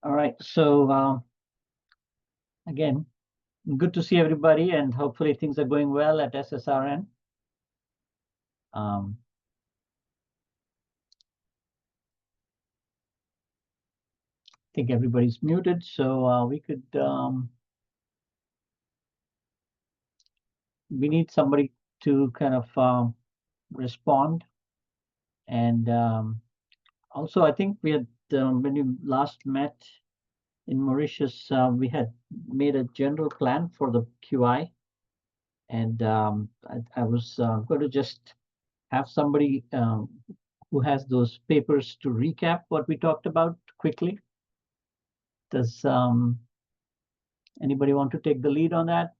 All right. So again, good to see everybody, and hopefully things are going well at SSRN. I think everybody's muted, so we could. We need somebody to kind of respond, and also I think we had when we last met in Mauritius, we had made a general plan for the QI, and I was going to just have somebody who has those papers to recap what we talked about quickly. Does anybody want to take the lead on that?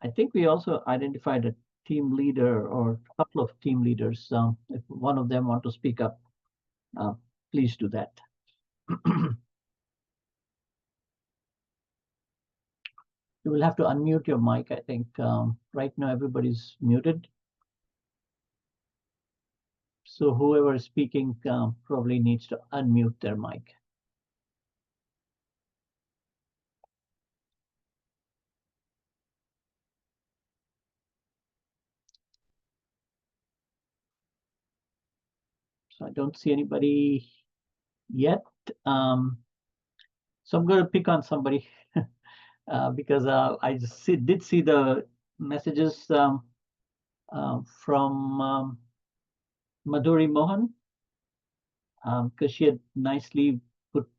I think we also identified a team leader or a couple of team leaders. If one of them want to speak up, please do that. You will have to unmute your mic, I think. Right now, everybody's muted. So whoever is speaking probably needs to unmute their mic. So I don't see anybody yet. So I'm going to pick on somebody because I just did see the messages from Madhuri Mohan, because she had nicely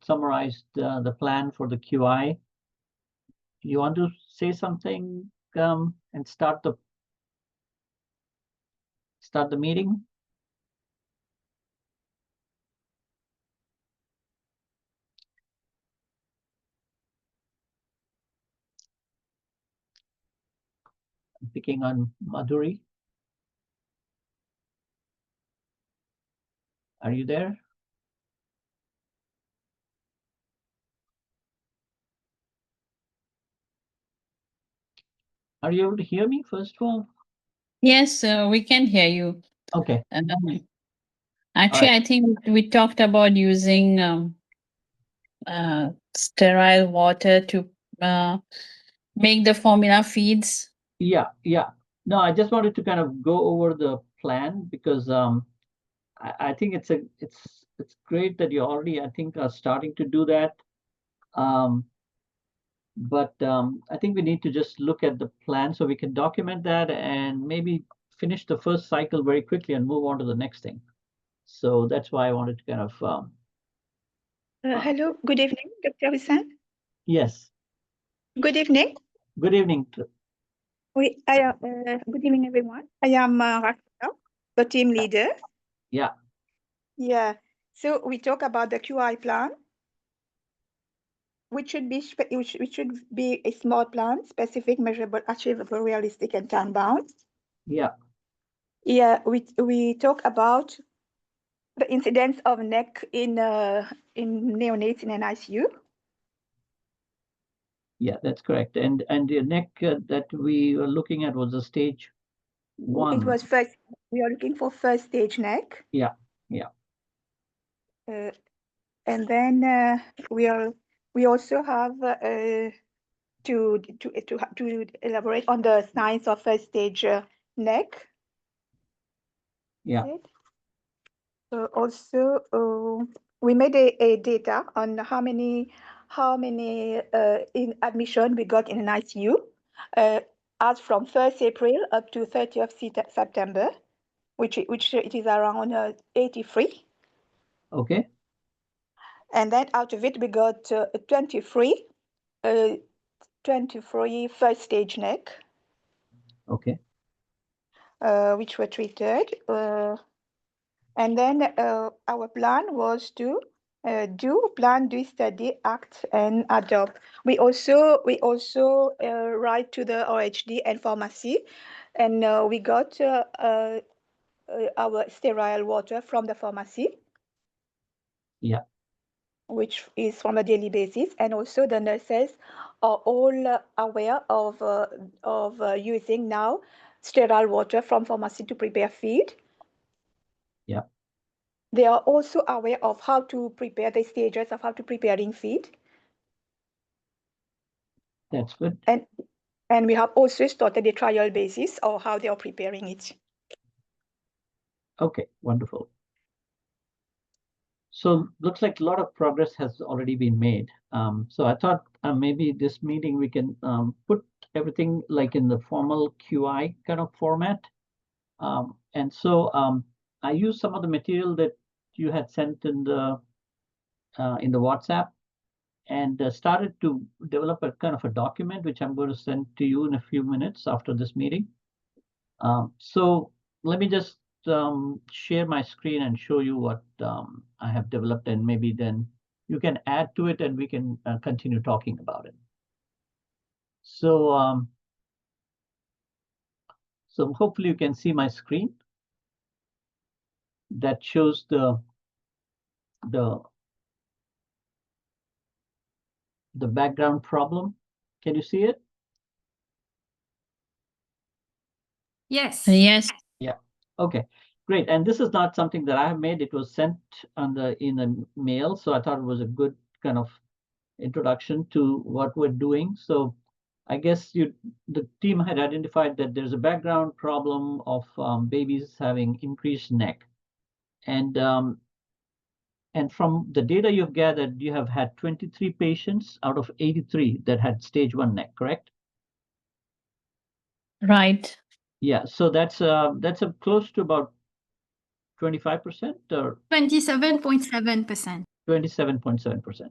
summarized the plan for the QI. You want to say something and start the meeting? I'm picking on Madhuri. Are you there? Are you able to hear me, first of all? Yes, we can hear you. Okay. Actually, right. I think we talked about using sterile water to make the formula feeds. Yeah. No, I just wanted to kind of go over the plan because I think it's great that you already, I think, are starting to do that. But I think we need to just look at the plan so we can document that and maybe finish the first cycle very quickly and move on to the next thing. So that's why I wanted to kind of. Hello, good evening, Dr. Hussain. Yes. Good evening. Good evening. Good evening, everyone. I am Rakita, the team leader. Yeah. Yeah. So we talk about the QI plan, which should be a small plan, specific, measurable, achievable, realistic, and time bound. Yeah. Yeah. We talk about the incidence of NEC in neonates in an ICU. Yeah, that's correct. And the NEC that we were looking at was a stage 1. It was first. We are looking for first stage NEC. Yeah. And then we also have to elaborate on the signs of first stage NEC. Yeah. Also, we made a data on how many in admission we got in an ICU as from 1st April up to 30th September, which it is around 83. Okay. And then out of it, we got 23 first stage NEC. Okay. Which were treated. And then our plan was to plan, do, study, act, and adopt. We also write to the OHD and pharmacy, and we got our sterile water from the pharmacy. Yeah. Which is from a daily basis, and also the nurses are all aware of using now sterile water from pharmacy to prepare feed. Yeah. they are also aware of how to prepare the stages of how to preparing feed. That's good. And we have also started a trial basis of how they are preparing it. Okay, wonderful. So looks like a lot of progress has already been made. So I thought maybe this meeting we can put everything like in the formal QI kind of format. And so I used some of the material that you had sent in the WhatsApp and started to develop a kind of a document, which I'm going to send to you in a few minutes after this meeting. So let me just share my screen and show you what I have developed, and maybe then you can add to it and we can continue talking about it. So, so hopefully you can see my screen that shows the background problem. Can you see it? Yes. Yes. Yeah. Okay, great. And this is not something that I have made. It was sent in a mail, so I thought it was a good kind of introduction to what we're doing. So I guess the team had identified that there's a background problem of babies having increased neck. And from the data you've gathered, you have had 23 patients out of 83 that had stage 1 neck, correct? Right. Yeah, so that's a close to about 25% or 27.7%. 27.7%.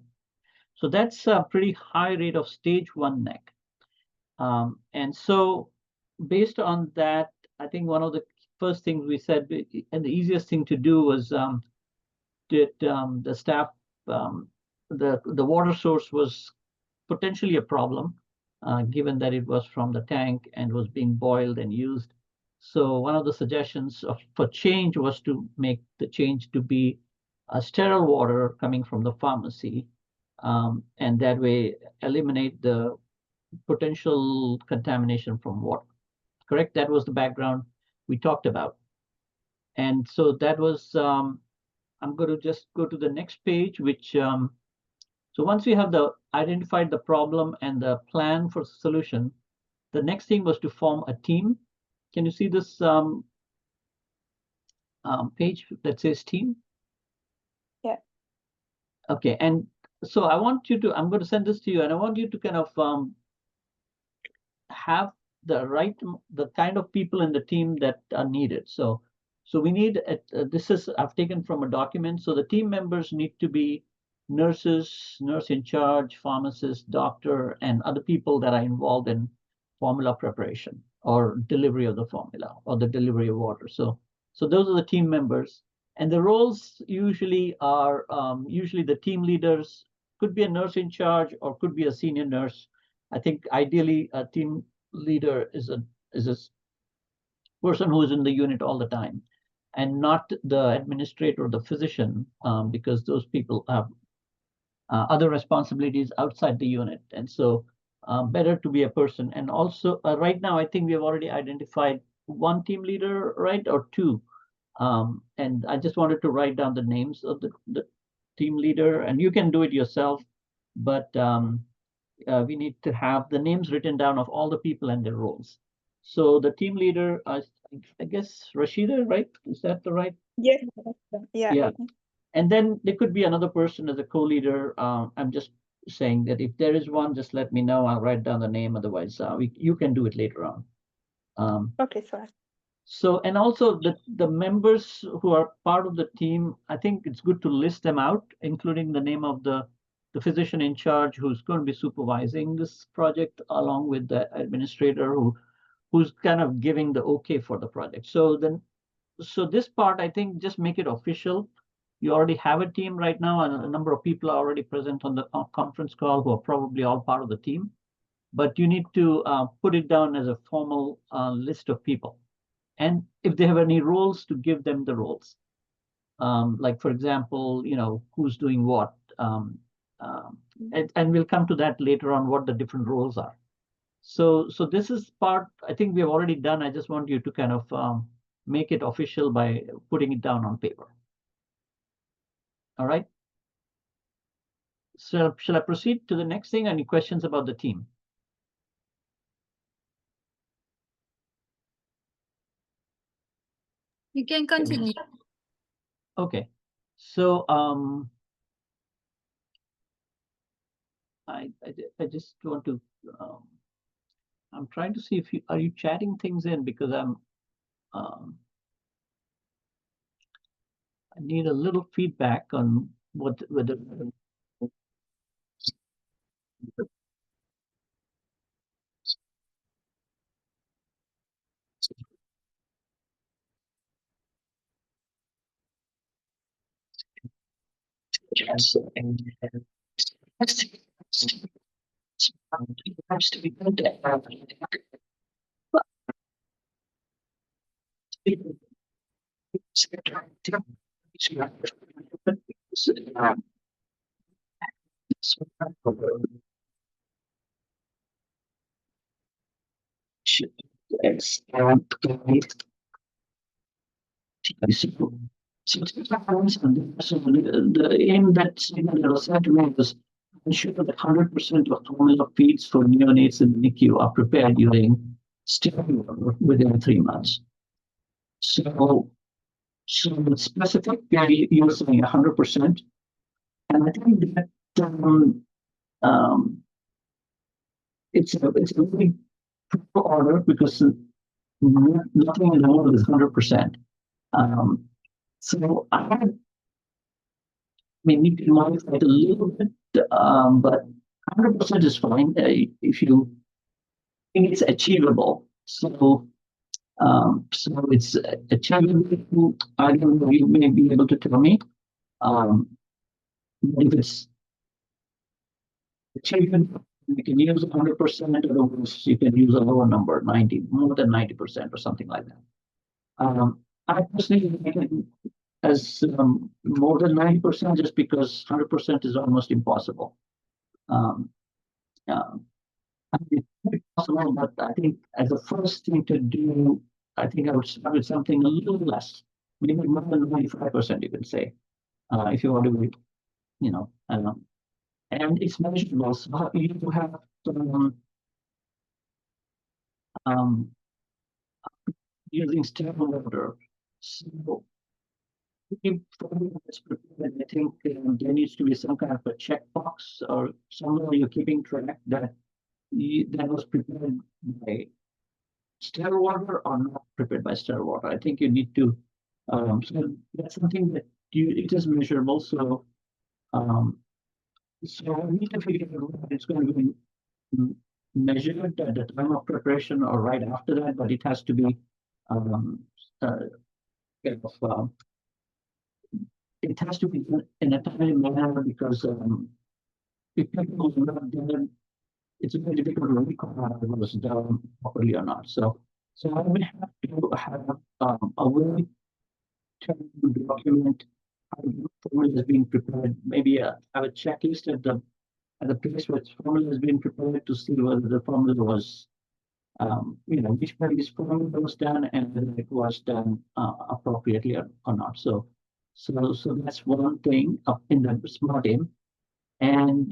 So that's a pretty high rate of stage 1 neck. And so based on that, I think one of the first things we said, and the easiest thing to do was the staff, the water source was potentially a problem, given that it was from the tank and was being boiled and used. So one of the suggestions for change was to make the change to be a sterile water coming from the pharmacy, and that way eliminate the potential contamination from water. Correct? That was the background we talked about. And so that was, I'm going to just go to the next page, which, so once we have identified the problem and the plan for solution, the next thing was to form a team. Can you see this page that says team? Yeah. Okay, and so I want you to, I'm going to send this to you, and I want you to kind of have the kind of people in the team that are needed. So we need this is I've taken from a document. So the team members need to be nurses, nurse in charge, pharmacist, doctor, and other people that are involved in formula preparation or delivery of the formula or the delivery of water. So those are the team members, and the roles usually are usually the team leaders, could be a nurse in charge or could be a senior nurse. I think ideally a team leader is a person who is in the unit all the time, and not the administrator or the physician, because those people have other responsibilities outside the unit. And so better to be a person. And also right now, I think we have already identified one team leader, right, or two. And I just wanted to write down the names of the team leader, and you can do it yourself, but we need to have the names written down of all the people and their roles. So the team leader, I guess Rashida, right? Is that the right? Yes. Yeah. Yeah. And then there could be another person as a co-leader. I'm just saying that if there is one, just let me know. I'll write down the name. Otherwise, you can do it later on. Okay, sorry. So, and also the members who are part of the team, I think it's good to list them out, including the name of the physician in charge who's going to be supervising this project, along with the administrator who's kind of giving the okay for the project. So this part, I think, just make it official. You already have a team right now, and a number of people are already present on the conference call who are probably all part of the team. But you need to put it down as a formal list of people. And if they have any roles, to give them the roles. Like, for example, who's doing what. And we'll come to that later on, what the different roles are. So this is part I think we have already done. I just want you to kind of make it official by putting it down on paper. All right. So shall I proceed to the next thing? Any questions about the team? You can continue. Okay. So I just want to I'm trying to see if you are you chatting things in, because I need a little feedback on whether the aim that was set to me was ensure that 100% of formula feeds for neonates in the NICU are prepared using sterile water within 3 months. So the specific, you're saying 100%, and I think that it's a really proper order, because nothing in the world is 100%. So I need to modify it a little bit, but 100% is fine if you think it's achievable. So it's achievable. I don't know, you may be able to tell me if it's achievable. You can use 100%, otherwise you can use a lower number, 90, more than 90% or something like that. I personally think it as more than 90%, just because 100% is almost impossible. It's possible, but I think as a first thing to do, I think I would start with something a little less, maybe more than 95%, you can say, if you want to, and it's measurable. So you have using sterile water. So I think there needs to be some kind of a checkbox or somewhere you're keeping track that that was prepared by sterile water or not prepared by sterile water. I think you need to, so that's something that it is measurable. So, so we need to figure out what it's going to be measured at the time of preparation or right after that, but it has to be, it has to be in a timely manner, because if people are not done, it's very difficult to recall whether it was done properly or not. So I will have to have a way to document how the formula is being prepared. Maybe have a checklist at the place where formula has been prepared, to see whether the formula was, which part of this formula was done and whether it was done appropriately or not. So that's one thing up in the smart aim. And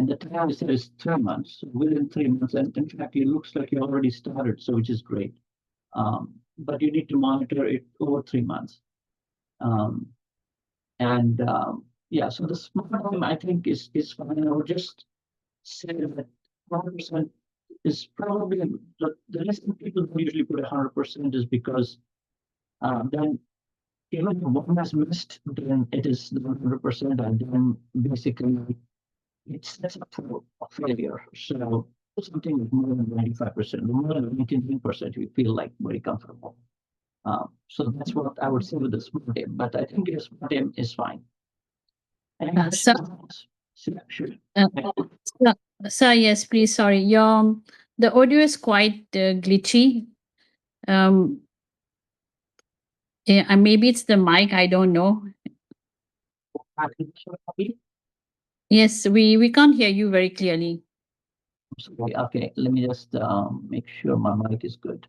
the time is 3 months, within 3 months. And in fact, it looks like you already started, so which is great. But you need to monitor it over 3 months. Yeah, so the smart aim, I think, is fine. I would just say that 100% is probably the reason people don't usually put 100% is because then even if one is missed, then it is 100%, and then basically it sets up for a failure. So something with more than 95%, more than 99%, we feel like very comfortable. So that's what I would say with the smart aim, but I think the smart aim is fine. And sure. Sir, yes, please. Sorry, the audio is quite glitchy. Yeah, maybe it's the mic. I don't know. Yes, we can't hear you very clearly. Sorry. Okay, let me just make sure my mic is good.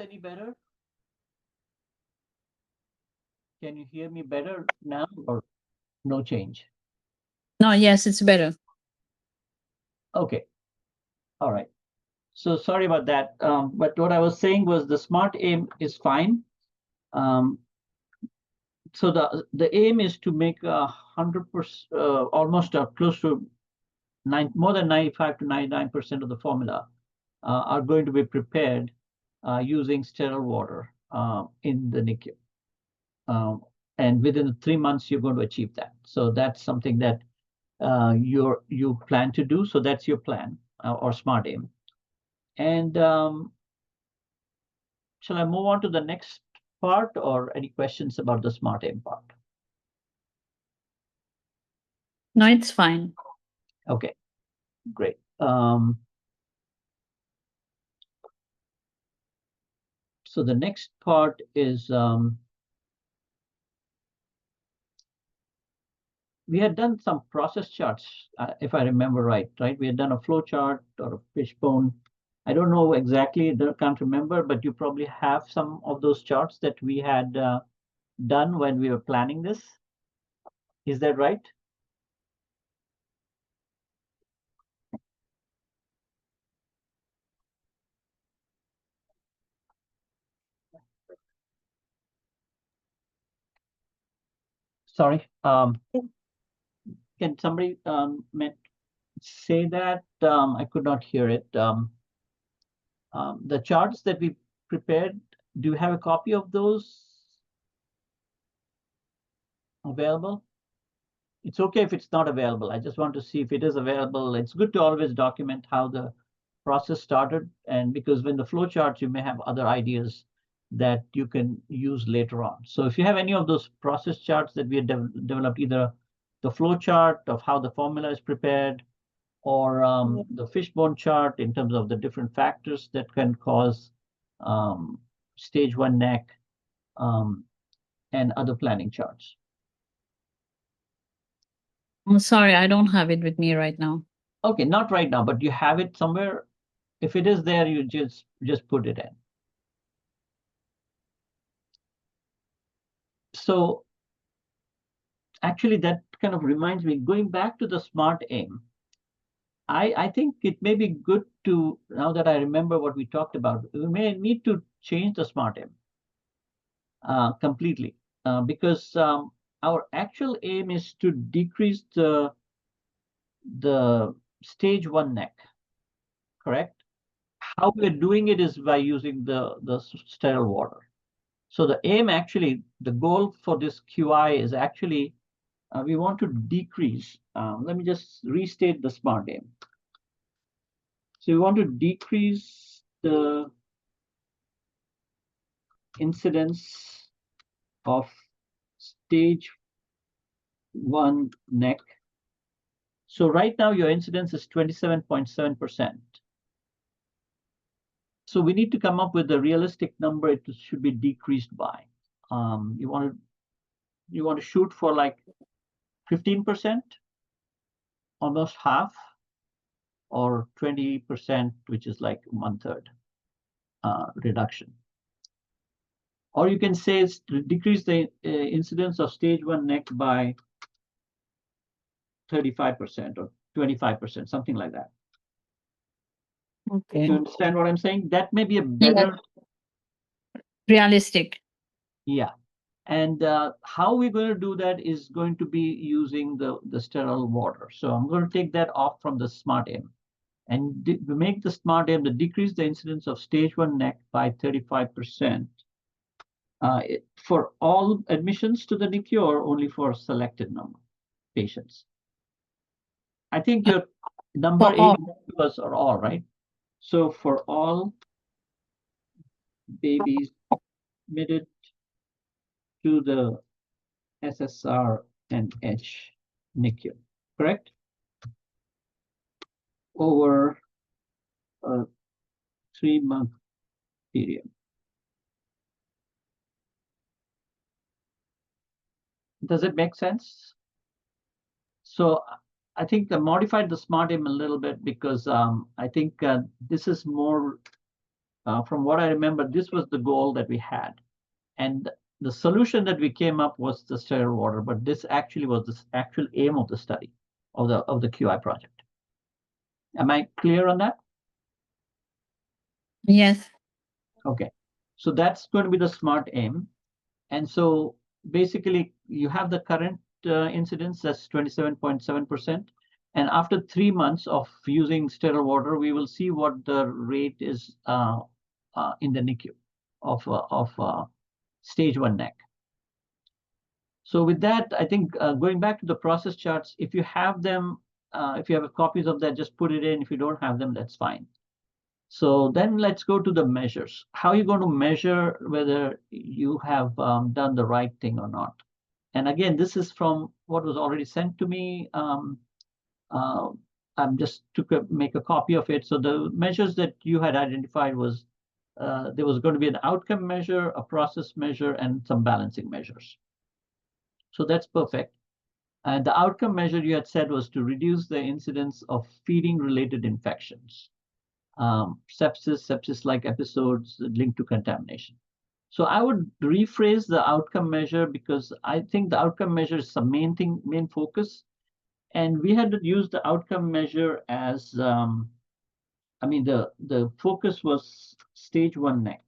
any better? Can you hear me better now or no change? No, yes, it's better. Okay. All right. So sorry about that. But what I was saying was the smart aim is fine. So the aim is to make 100%, almost close to more than 95 to 99% of the formula are going to be prepared using sterile water in the NICU. And within 3 months, you're going to achieve that. So that's something that you plan to do. So that's your plan or smart aim. And shall I move on to the next part or any questions about the smart aim part? No, it's fine. Okay, great. So the next part is we had done some process charts, if I remember right? We had done a flow chart or a fishbone. I don't know exactly, can't remember, but you probably have some of those charts that we had done when we were planning this. Is that right? Sorry, can somebody say that? I could not hear it. The charts that we prepared, do you have a copy of those available? It's okay if it's not available. I just want to see if it is available. It's good to always document how the process started, and because when the flow charts, you may have other ideas that you can use later on. So if you have any of those process charts that we have developed, either the flow chart of how the formula is prepared, or the fishbone chart in terms of the different factors that can cause stage 1 neck, and other planning charts. I'm sorry, I don't have it with me right now. Okay, not right now, but you have it somewhere. If it is there, you just put it in. So actually, that kind of reminds me, going back to the smart aim, I think it may be good to, now that I remember what we talked about, we may need to change the smart aim completely, because our actual aim is to decrease the stage 1 neck, correct? How we're doing it is by using the sterile water. So the aim, actually, the goal for this QI is actually, we want to decrease. Let me just restate the smart aim. So we want to decrease the incidence of stage 1 neck. So right now your incidence is 27.7%. So we need to come up with a realistic number it should be decreased by. You want to shoot for like 15%, almost half, or 20%, which is like 1/3 reduction. Or you can say it's to decrease the incidence of stage 1 neck by 35% or 25%, something like that. Okay. You understand what I'm saying? That may be a Yeah. better, Realistic. yeah. And how we're going to do that is going to be using the sterile water. So I'm going to take that off from the smart aim and make the smart aim to decrease the incidence of stage 1 neck by 35%. For all admissions to the NICU or only for selected number patients? I think your number For all. 8 was are all, right? So for all babies admitted to the SSRNH NICU, correct? Over a 3-month period. Does it make sense? So I think I modified the smart aim a little bit because I think this is more From what I remember, this was the goal that we had. And the solution that we came up was the sterile water, but this actually was the actual aim of the study, of the QI project. Am I clear on that? Yes. Okay. So that's going to be the smart aim. And so basically you have the current incidence, that's 27.7%. And after 3 months of using sterile water, we will see what the rate is in the NICU of stage 1 NEC. So with that, I think going back to the process charts, if you have them, if you have copies of that, just put it in. If you don't have them, that's fine. So then let's go to the measures. How are you going to measure whether you have done the right thing or not? And again, this is from what was already sent to me. I'm just to make a copy of it. So the measures that you had identified was there was going to be an outcome measure, a process measure, and some balancing measures. So that's perfect. And the outcome measure you had said was to reduce the incidence of feeding-related infections, sepsis, sepsis-like episodes linked to contamination. So I would rephrase the outcome measure because I think the outcome measure is the main focus. And we had to use the outcome measure as, I mean, the focus was stage 1 NEC.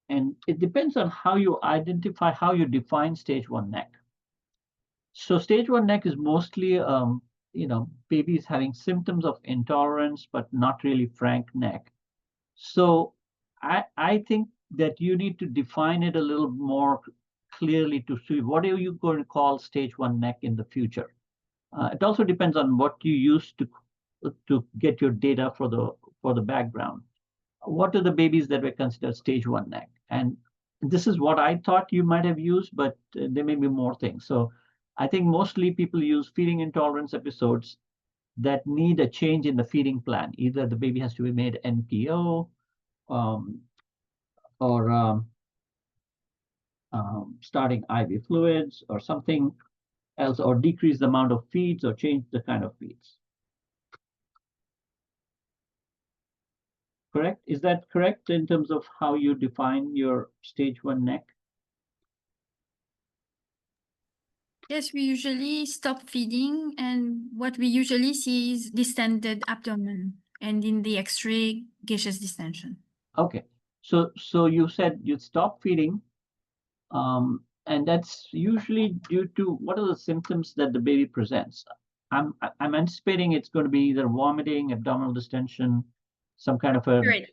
And it depends on how you identify, how you define stage 1 NEC. So stage 1 NEC is mostly, babies having symptoms of intolerance, but not really frank NEC. So I think that you need to define it a little more clearly to see what are you going to call stage 1 NEC in the future. It also depends on what you use to get your data for the background. What are the babies that were considered stage 1 NEC? And this is what I thought you might have used, but there may be more things. So I think mostly people use feeding intolerance episodes that need a change in the feeding plan. Either the baby has to be made NPO, or starting IV fluids or something else, or decrease the amount of feeds or change the kind of feeds. Correct? Is that correct in terms of how you define your stage 1 NEC? Yes, we usually stop feeding, and what we usually see is distended abdomen and in the X-ray gaseous distension. Okay, so you said you'd stop feeding, and that's usually due to what are the symptoms that the baby presents? I'm anticipating it's going to be either vomiting, abdominal distension, some kind of a Right.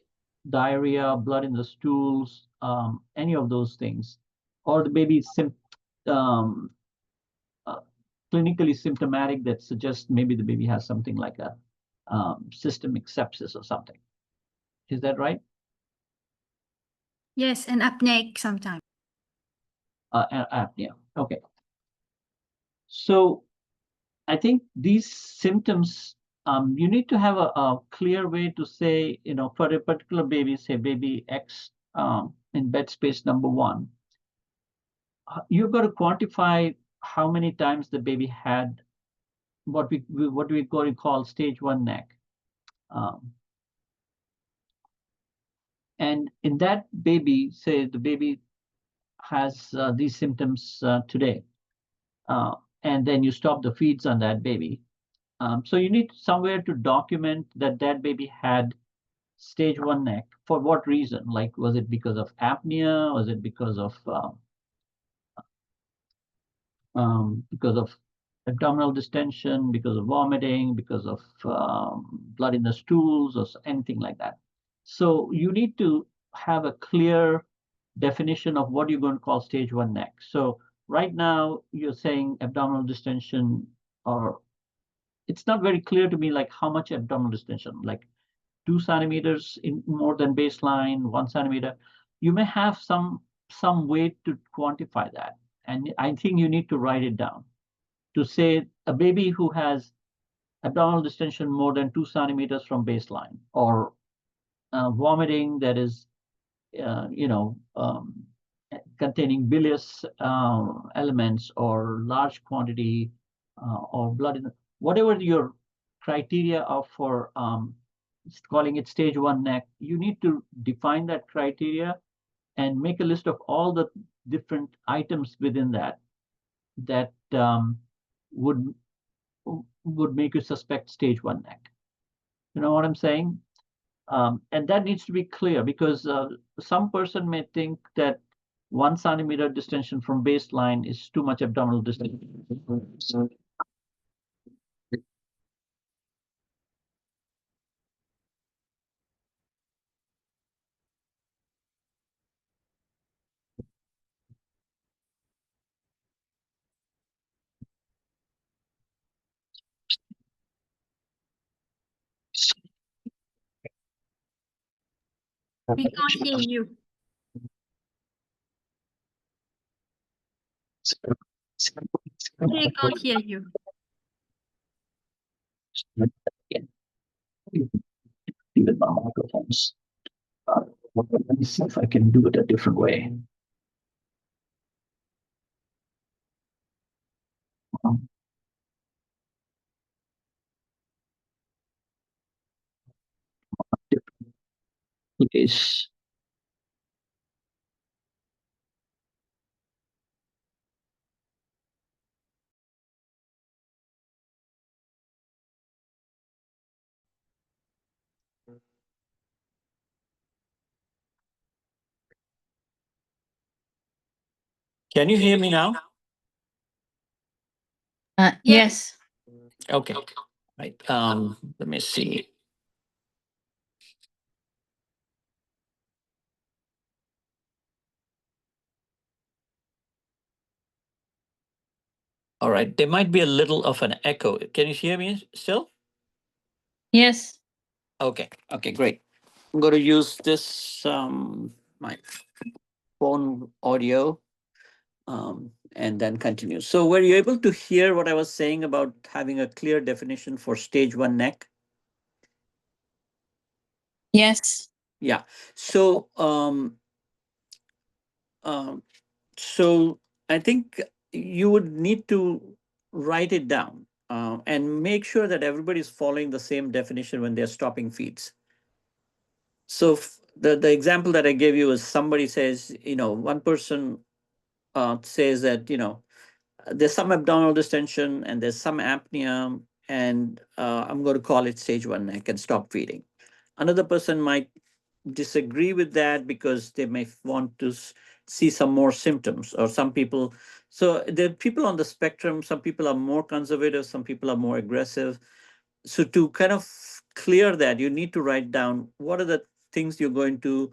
diarrhea, blood in the stools, any of those things, or the baby's clinically symptomatic that suggests maybe the baby has something like a systemic sepsis or something. Is that right? Yes, and apneic sometimes. Apnea. Okay. So I think these symptoms, you need to have a clear way to say, for a particular baby, say baby X in bed space number 1, you've got to quantify how many times the baby had what we're going to call stage 1 NEC. And in that baby, say the baby has these symptoms today, and then you stop the feeds on that baby. So you need somewhere to document that baby had stage 1 NEC. For what reason? Like, was it because of apnea? Was it because of abdominal distension, because of vomiting, because of blood in the stools, or anything like that? So you need to have a clear definition of what you're going to call stage 1 NEC. So right now you're saying abdominal distension, or it's not very clear to me, like how much abdominal distension, like 2 centimeters in more than baseline, 1 centimeter. You may have some way to quantify that. And I think you need to write it down to say a baby who has abdominal distension more than 2 centimeters from baseline, or vomiting that is, containing bilious elements, or large quantity, or blood in whatever your criteria are for calling it stage 1 NEC, you need to define that criteria and make a list of all the different items within that that would make you suspect stage 1 NEC. You know what I'm saying? And that needs to be clear, because some person may think that 1 centimeter distension from baseline is too much abdominal distension. We can't hear you. We can't hear you. Even my microphones. Let me see if I can do it a different way. Place. Can you hear me now? Yes. Okay. Right. Let me see. All right. There might be a little of an echo. Can you hear me still? Yes. Okay. Okay, great. I'm going to use this my phone audio and then continue. So were you able to hear what I was saying about having a clear definition for stage 1 NEC? Yes. Yeah. So so I think you would need to write it down and make sure that everybody is following the same definition when they're stopping feeds. So the example that I gave you is somebody says, one person says that, there's some abdominal distension and there's some apnea, and I'm going to call it stage 1 NEC and stop feeding. Another person might disagree with that because they may want to see some more symptoms, or some people. So there are people on the spectrum. Some people are more conservative, some people are more aggressive. So to kind of clear that, you need to write down what are the things you're going to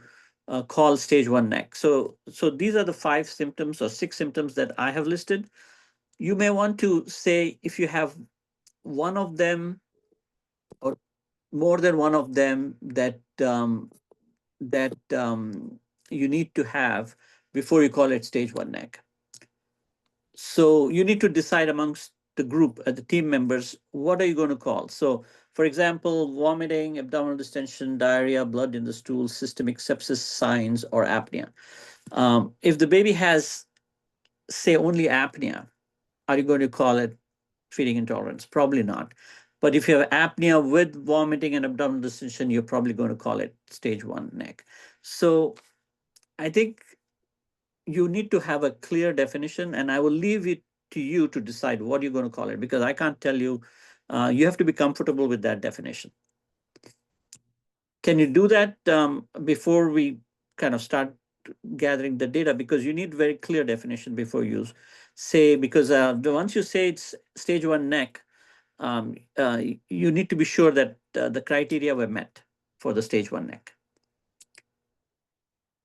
call stage 1 NEC. So these are the 5 symptoms or 6 symptoms that I have listed. You may want to say, if you have one of them or more than one of them that you need to have before you call it stage 1 NEC. So you need to decide amongst the group, the team members, what are you going to call? So for example, vomiting, abdominal distension, diarrhea, blood in the stool, systemic sepsis signs, or apnea. If the baby has, say, only apnea, are you going to call it feeding intolerance? Probably not. But if you have apnea with vomiting and abdominal distension, you're probably going to call it stage 1 NEC. So I think you need to have a clear definition, and I will leave it to you to decide what you're going to call it, because I can't tell you. You have to be comfortable with that definition. Can you do that before we kind of start gathering the data? Because you need very clear definition before you say, because once you say it's stage 1 NEC, you need to be sure that the criteria were met for the stage 1 NEC.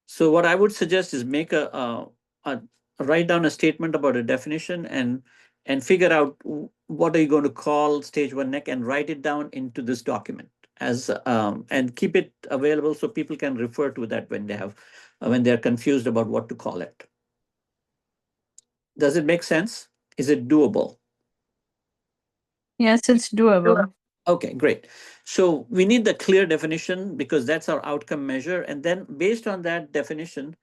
So what I would suggest is make write down a statement about a definition and figure out what are you going to call stage 1 NEC, and write it down into this document as and keep it available so people can refer to that when they're confused about what to call it. Does it make sense? Is it doable? Yes, it's doable. Okay, great. So we need the clear definition because that's our outcome measure. And then based on that definition,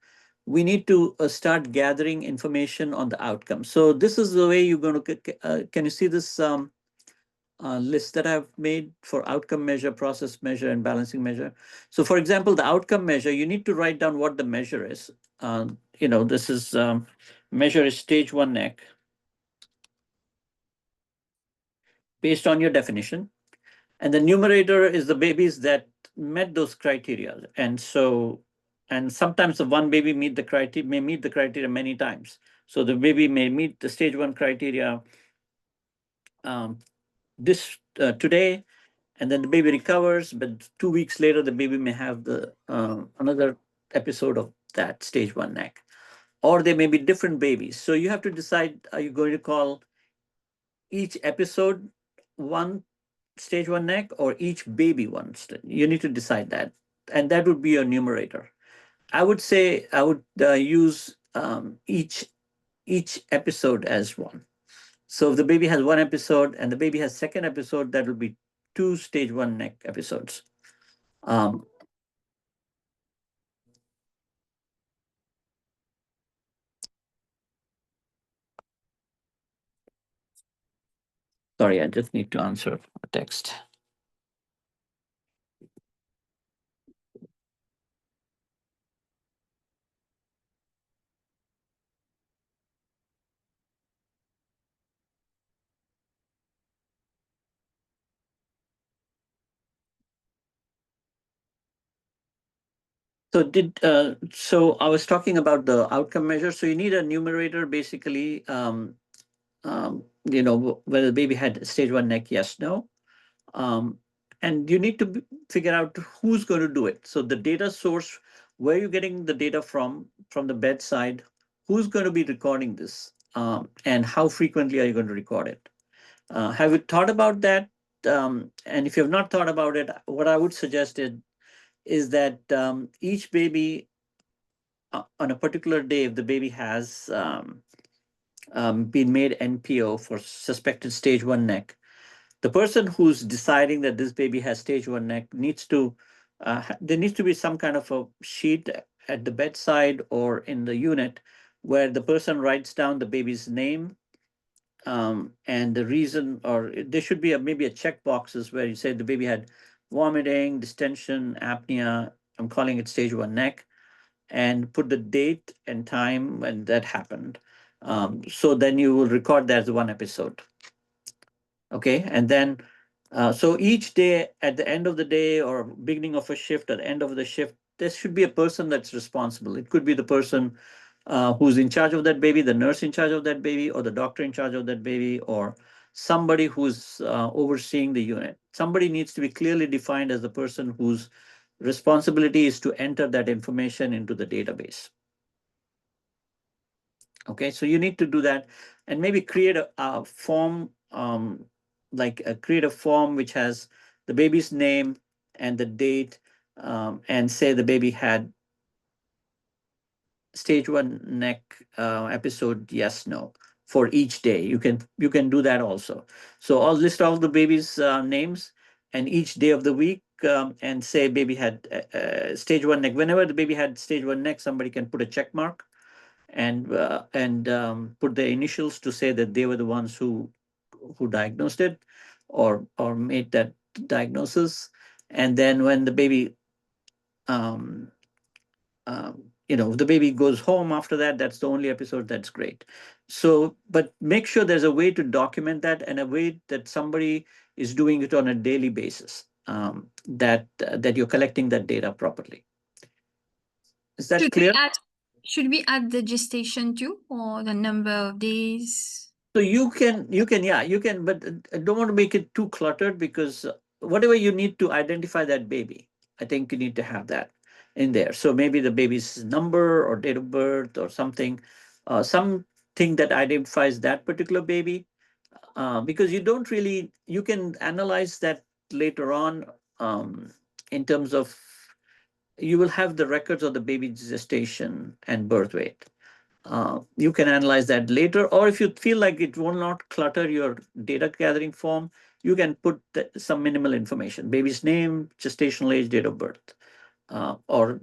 we need to start gathering information on the outcome. So this is the way you're going to, can you see this list that I've made for outcome measure, process measure, and balancing measure. So, for example, the outcome measure, you need to write down what the measure is. This is measure is stage 1 neck based on your definition. And the numerator is the babies that met those criteria. And sometimes the one baby may meet the criteria many times. So the baby may meet the stage 1 criteria today, and then the baby recovers, but 2 weeks later, the baby may have the another episode of that stage 1 neck, or they may be different babies. So you have to decide: are you going to call each episode one stage 1 neck, or each baby one? You need to decide that, and that would be your numerator. I would say I would use each episode as one. So if the baby has one episode and the baby has second episode, that will be 2 stage 1 neck episodes. Um, Sorry, I just need to answer a text. So I was talking about the outcome measure. So you need a numerator, basically, whether the baby had stage 1 neck, yes, no. And you need to figure out who's going to do it. So the data source, where you're getting the data from the bedside, who's going to be recording this, and how frequently are you going to record it? Have you thought about that? And if you have not thought about it, what I would suggest is that each baby on a particular day, if the baby has been made NPO for suspected stage 1 neck, the person who's deciding that this baby has stage 1 neck there needs to be some kind of a sheet at the bedside or in the unit where the person writes down the baby's name, and the reason, or there should be maybe a check boxes where you say the baby had vomiting, distension, apnea. I'm calling it stage 1 neck, and put the date and time when that happened. So then you will record that as one episode. Okay, and then so each day, at the end of the day or beginning of a shift, at the end of the shift, there should be a person that's responsible. It could be the person who's in charge of that baby, the nurse in charge of that baby, or the doctor in charge of that baby, or somebody who's overseeing the unit. Somebody needs to be clearly defined as the person whose responsibility is to enter that information into the database. Okay, so you need to do that, and maybe create a form, create a form which has the baby's name and the date, and say the baby had stage 1 neck episode, yes, no, for each day. You can do that also. So I'll list all the baby's names and each day of the week, and say baby had stage 1 neck. Whenever the baby had stage 1 neck, somebody can put a check mark and put the initials to say that they were the ones who diagnosed it or made that diagnosis. And then when the baby if the baby goes home after that, that's the only episode. That's great. So, but make sure there's a way to document that, and a way that somebody is doing it on a daily basis, that you're collecting that data properly. Is that Should clear? Should we add the gestation too, or the number of days? So you can, but I don't want to make it too cluttered, because whatever you need to identify that baby, I think you need to have that in there. So maybe the baby's number or date of birth or something that identifies that particular baby, because you can analyze that later on, in terms of, you will have the records of the baby's gestation and birth weight. You can analyze that later, or if you feel like it will not clutter your data gathering form, you can put some minimal information: baby's name, gestational age, date of birth, or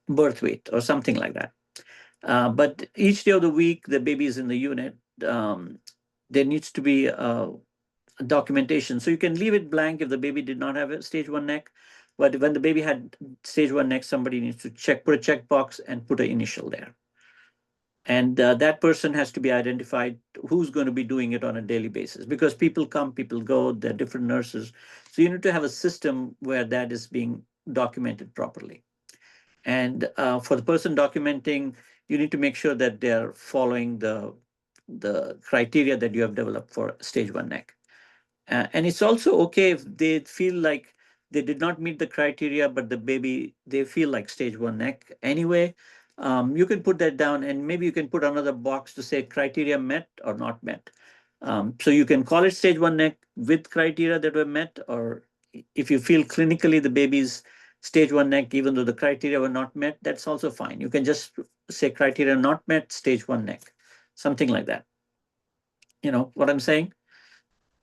birth weight, or something like that. But each day of the week the baby is in the unit, there needs to be a documentation. So you can leave it blank if the baby did not have a stage 1 neck. But when the baby had stage 1 neck, somebody needs to put a checkbox and put an initial there. And that person has to be identified who's going to be doing it on a daily basis, because people come, people go, there are different nurses. So you need to have a system where that is being documented properly. And for the person documenting, you need to make sure that they're following the criteria that you have developed for stage 1 neck. And it's also okay if they feel like they did not meet the criteria, but the baby, they feel like stage 1 neck anyway. You can put that down, and maybe you can put another box to say criteria met or not met. So you can call it stage 1 neck with criteria that were met, or if you feel clinically the baby's stage 1 neck, even though the criteria were not met, that's also fine. You can just say criteria not met, stage 1 neck, something like that. You know what I'm saying?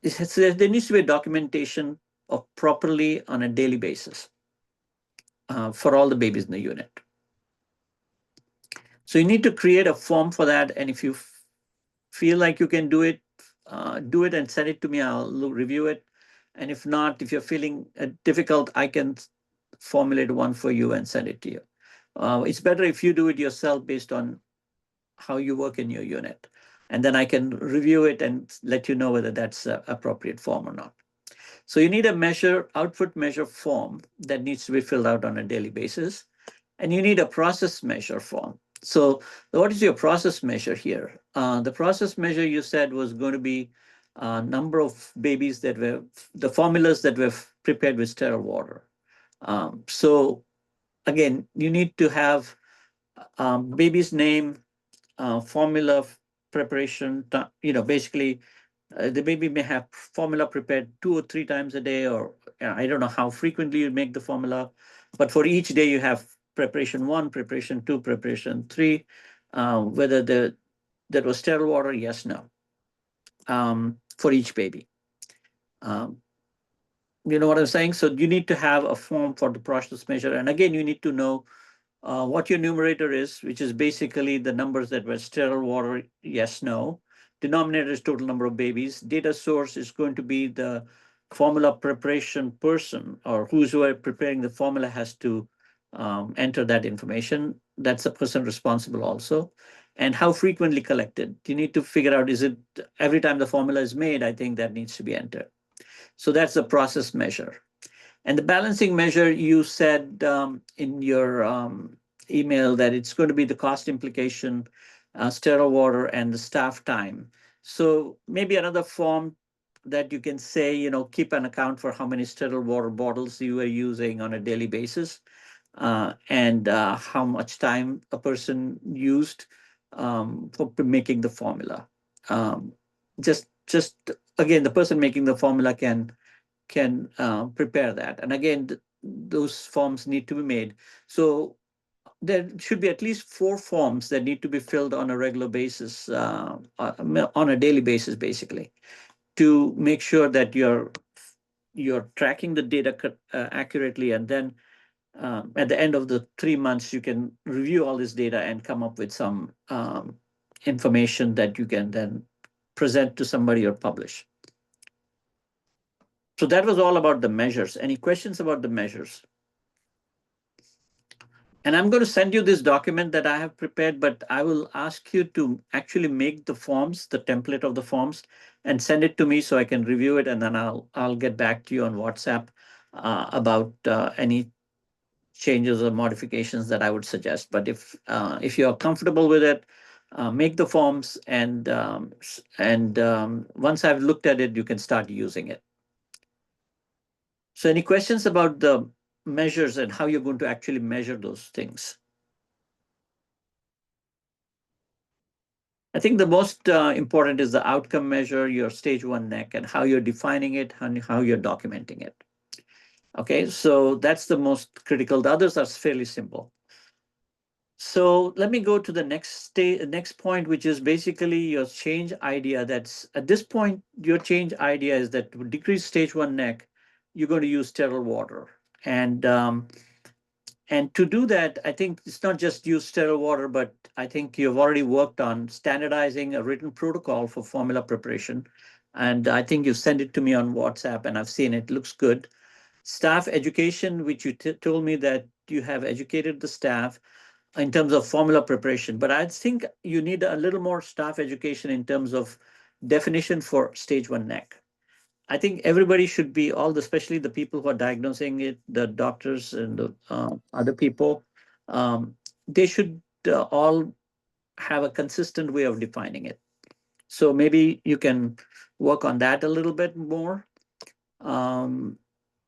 There needs to be a documentation of properly on a daily basis for all the babies in the unit. So you need to create a form for that. And if you feel like you can do it and send it to me. I'll review it. And if not, if you're feeling difficult, I can formulate one for you and send it to you. It's better if you do it yourself based on how you work in your unit. And then I can review it and let you know whether that's an appropriate form or not. So you need a output measure form that needs to be filled out on a daily basis. And you need a process measure form. So what is your process measure here? The process measure you said was going to be number of babies that were, the formulas that were prepared with sterile water. So again, you need to have baby's name, formula preparation, basically the baby may have formula prepared 2 or 3 times a day, or I don't know how frequently you make the formula, but for each day you have preparation 1, preparation 2, preparation 3, whether that was sterile water, yes, no, for each baby. You know what I'm saying? So you need to have a form for the process measure. And again, you need to know what your numerator is, which is basically the numbers that were sterile water, yes, no. Denominator is total number of babies. Data source is going to be the formula preparation person, or who's preparing the formula has to enter that information. That's the person responsible also. And how frequently collected. You need to figure out, is it every time the formula is made? I think that needs to be entered. So that's the process measure. And the balancing measure, you said in your email that it's going to be the cost implication, sterile water, and the staff time. So maybe another form that you can say, keep an account for how many sterile water bottles you are using on a daily basis, and how much time a person used for making the formula. Just again, the person making the formula can prepare that. And again, those forms need to be made. So there should be at least 4 forms that need to be filled on a regular basis, on a daily basis, basically, to make sure that you're tracking the data accurately. And then at the end of the 3 months, you can review all this data and come up with some information that you can then present to somebody or publish. So that was all about the measures. Any questions about the measures? And I'm going to send you this document that I have prepared, but I will ask you to actually make the forms, the template of the forms, and send it to me so I can review it, and then I'll get back to you on WhatsApp about any changes or modifications that I would suggest. But if you're comfortable with it, make the forms, and once I've looked at it, you can start using it. So any questions about the measures and how you're going to actually measure those things? I think the most important is the outcome measure, your stage 1 neck, and how you're defining it and how you're documenting it. Okay, so that's the most critical. The others are fairly simple. So let me go to the next point, which is basically your change idea. That's at this point, your change idea is that to decrease stage 1 neck, you're going to use sterile water. And And to do that, I think it's not just use sterile water, but I think you've already worked on standardizing a written protocol for formula preparation. And I think you sent it to me on WhatsApp, and I've seen it. It looks good. Staff education, which you told me that you have educated the staff in terms of formula preparation, but I think you need a little more staff education in terms of definition for stage 1 neck. I think everybody should be, especially the people who are diagnosing it, the doctors and the other people, um, they should all have a consistent way of defining it. So maybe you can work on that a little bit more. Um,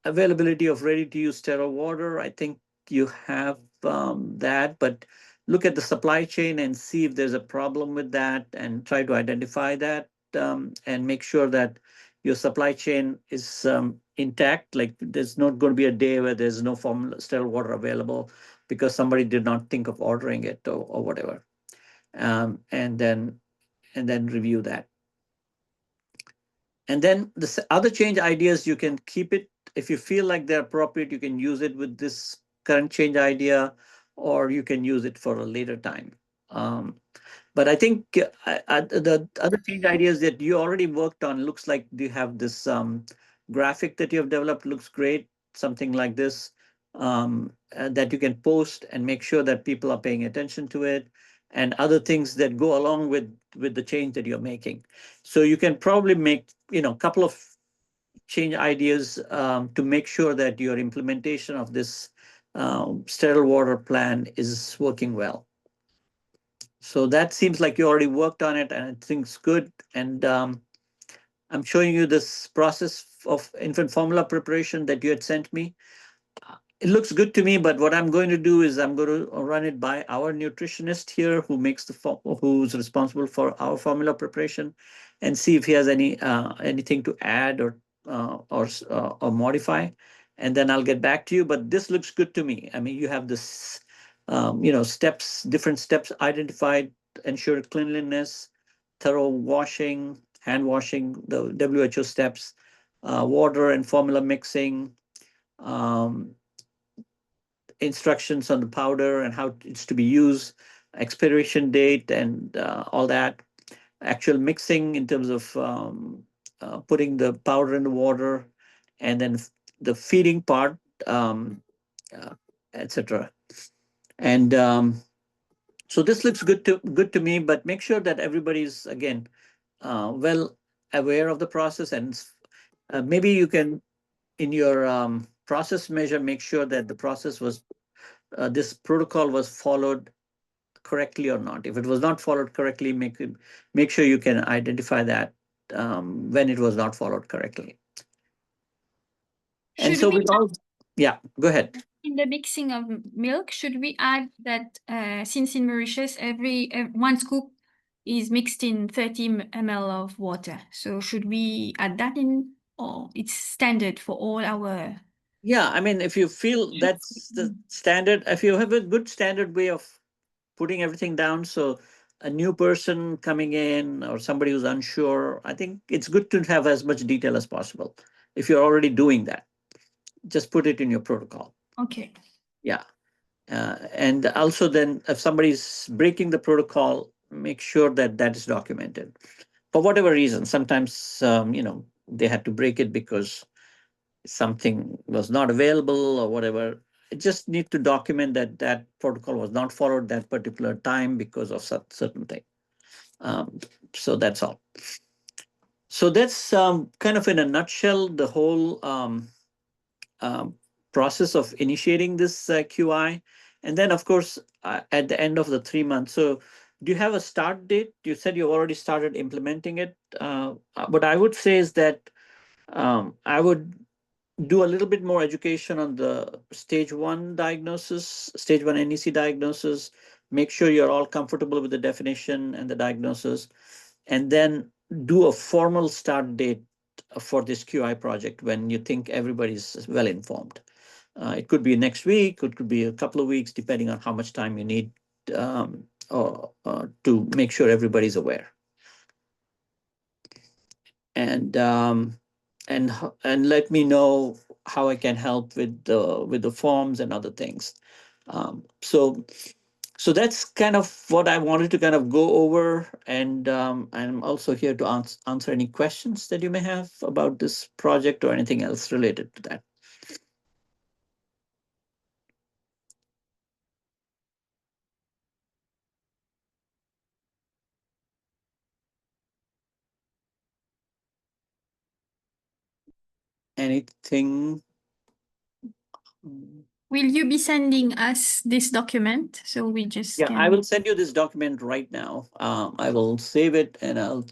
Availability of ready-to-use sterile water, I think you have that, but look at the supply chain and see if there's a problem with that and try to identify that, and make sure that your supply chain is intact. Like there's not going to be a day where there's no formula sterile water available because somebody did not think of ordering it or whatever. And then review that. And then the other change ideas, you can keep it. If you feel like they're appropriate, you can use it with this current change idea, or you can use it for a later time. Um, but I think the other change ideas that you already worked on looks like you have this graphic that you have developed, looks great, something like this, that you can post and make sure that people are paying attention to it, and other things that go along with the change that you're making. So you can probably make, a couple of change ideas to make sure that your implementation of this sterile water plan is working well. So that seems like you already worked on it and it seems good. And I'm showing you this process of infant formula preparation that you had sent me. It looks good to me, but what I'm going to do is I'm going to run it by our nutritionist here who makes who's responsible for our formula preparation, and see if he has anything to add or modify, and then I'll get back to you. But this looks good to me. I mean, you have this, different steps identified: ensure cleanliness, thorough washing, hand washing, the WHO steps, water and formula mixing, um, instructions on the powder and how it's to be used, expiration date, and all that. Actual mixing in terms of putting the powder in the water, and then the feeding part, um, uh, etc. And so this looks good to me, but make sure that everybody's again well aware of the process, and maybe you can in your process measure make sure that the process was this protocol was followed correctly or not. If it was not followed correctly, make sure you can identify that when it was not followed correctly. And Should so we, with all, yeah, go ahead. in the mixing of milk, should we add that since in Mauritius, every 1 scoop is mixed in 30 ml of water? So should we add that in, or it's standard for all our? Yeah, I mean, if you feel that's the standard, if you have a good standard way of putting everything down, so a new person coming in or somebody who's unsure, I think it's good to have as much detail as possible. If you're already doing that, just put it in your protocol. Okay. Yeah. And also then if somebody's breaking the protocol, make sure that that is documented. For whatever reason, sometimes, they had to break it because something was not available or whatever. You just need to document that that protocol was not followed that particular time because of certain thing. So that's all. So that's kind of in a nutshell, the whole um, process of initiating this QI. And then, of course, at the end of the 3 months. So do you have a start date? You said you already started implementing it. What I would say is that I would do a little bit more education on the stage 1 diagnosis, stage 1 NEC diagnosis. Make sure you're all comfortable with the definition and the diagnosis, and then do a formal start date for this QI project when you think everybody's well informed. It could be next week, it could be a couple of weeks, depending on how much time you need to make sure everybody's aware. And and let me know how I can help with the forms and other things. So that's kind of what I wanted to kind of go over, and I'm also here to answer any questions that you may have about this project or anything else related to that. Anything? Will you be sending us this document so we just Yeah, I can? will send you this document right now. I will save it and I'll.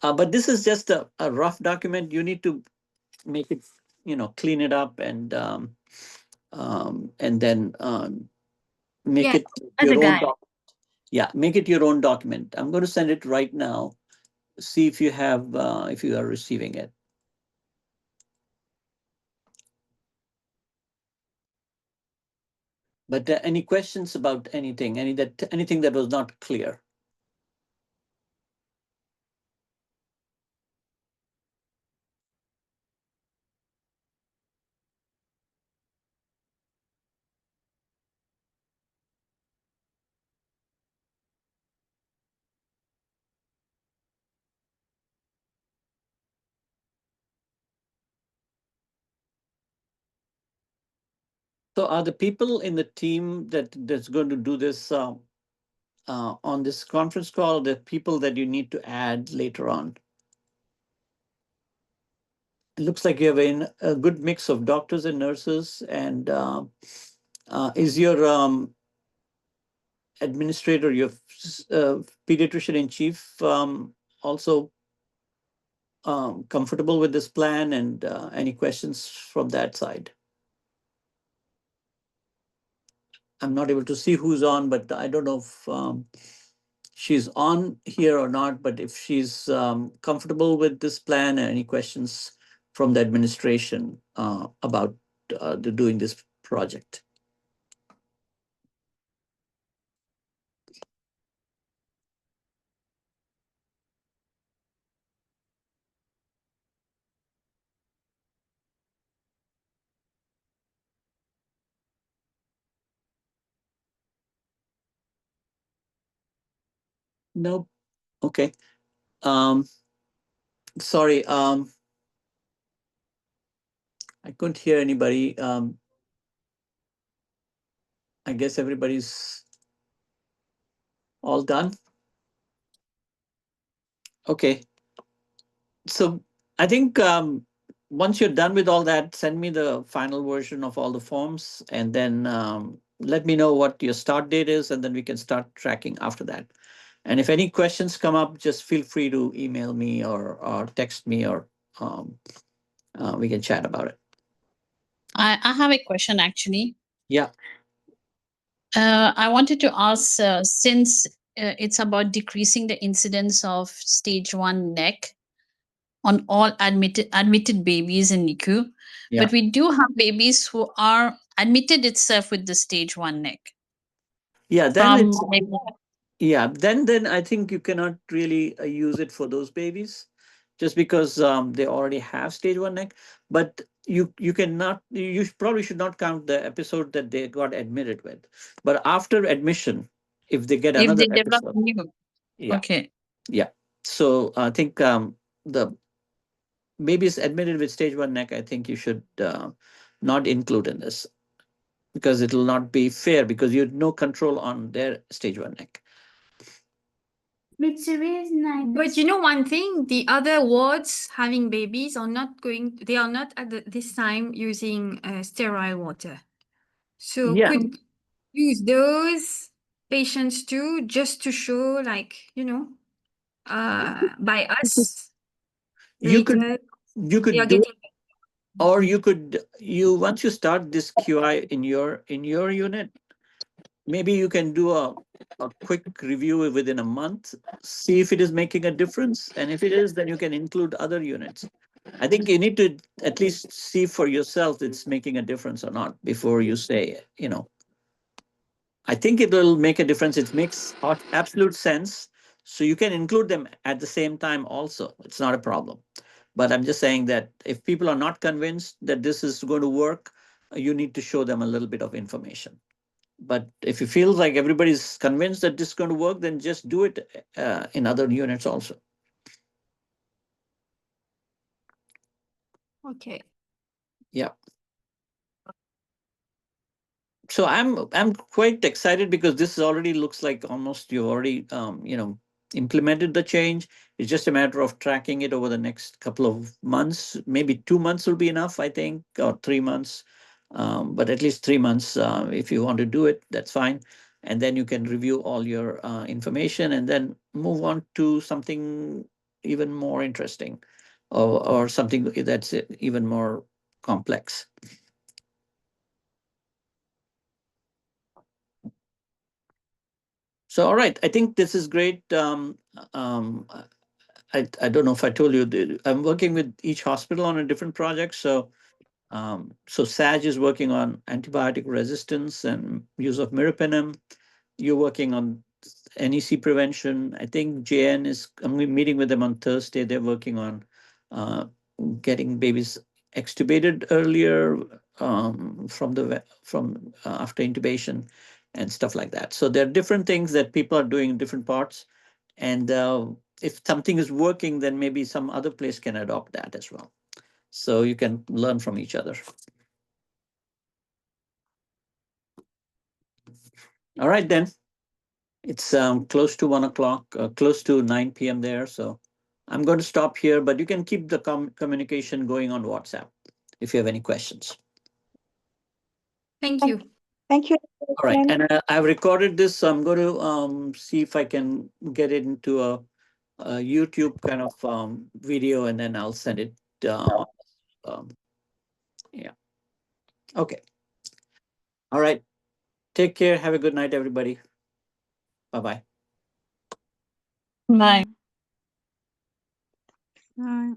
But this is just a rough document. You need to make it, clean it up and then make Yeah, it as a your own guide. doc. Yeah, make it your own document. I'm going to send it right now. See if you have, if you are receiving it. But any questions about anything, anything that was not clear? So are the people in the team that's going to do this on this conference call, the people that you need to add later on? It looks like you have a good mix of doctors and nurses. And is your administrator, your pediatrician in chief, also comfortable with this plan? And any questions from that side? I'm not able to see who's on, but I don't know if she's on here or not. But if she's comfortable with this plan, and any questions from the administration about doing this project. No. Okay. Um, sorry. I couldn't hear anybody. I guess everybody's all done. Okay. So I think once you're done with all that, send me the final version of all the forms, and then let me know what your start date is, and then we can start tracking after that. And if any questions come up, just feel free to email me or text me, or um, we can chat about it. I have a question actually. Yeah. I wanted to ask since it's about decreasing the incidence of stage 1 neck on all admitted babies in NICU, Yeah. but we do have babies who are admitted itself with the stage 1 neck. Yeah. Then From it's Yeah, then I think you cannot really use it for those babies, just because they already have stage 1 neck. But you cannot, probably should not count the episode that they got admitted with. But after admission, if they get if another they develop episode, new. yeah, Okay. yeah. So I think the babies admitted with stage 1 neck, I think you should not include in this, because it will not be fair, because you have no control on their stage 1 neck. But you know one thing, the other wards having babies are not they are not at this time using sterile water. So Yeah. could use those patients too, just to show by us You could later you they are could do, getting. or once you start this QI in your unit, maybe you can do a quick review within a month, see if it is making a difference, and if it is, then you can include other units. I think you need to at least see for yourself it's making a difference or not before you say, I think it will make a difference. It makes absolute sense. So you can include them at the same time also. It's not a problem. But I'm just saying that if people are not convinced that this is going to work, you need to show them a little bit of information. But if you feel like everybody's convinced that this is going to work, then just do it in other units also. Okay. Yeah. So I'm quite excited because this already looks like almost you've already implemented the change. It's just a matter of tracking it over the next couple of months. Maybe 2 months will be enough, I think, or 3 months. But at least 3 months, if you want to do it, that's fine. And then you can review all your information and then move on to something even more interesting, or something that's even more complex. So, all right, I think this is great. Um, I don't know if I told you, I'm working with each hospital on a different project. So SAG is working on antibiotic resistance and use of meropenem. You're working on NEC prevention. I think JN is, I'm meeting with them on Thursday. They're working on uh, getting babies extubated earlier from after intubation and stuff like that. So there are different things that people are doing in different parts. And if something is working, then maybe some other place can adopt that as well. So you can learn from each other. All right, then. It's close to 1 o'clock, close to 9 p.m. there. So I'm going to stop here, but you can keep the communication going on WhatsApp if you have any questions. Thank you. Thank you. All right. And I've recorded this, so I'm going to see if I can get it into a YouTube kind of video, and then I'll send it. Yeah. Okay. All right. Take care. Have a good night, everybody. Bye-bye. Bye. Mm.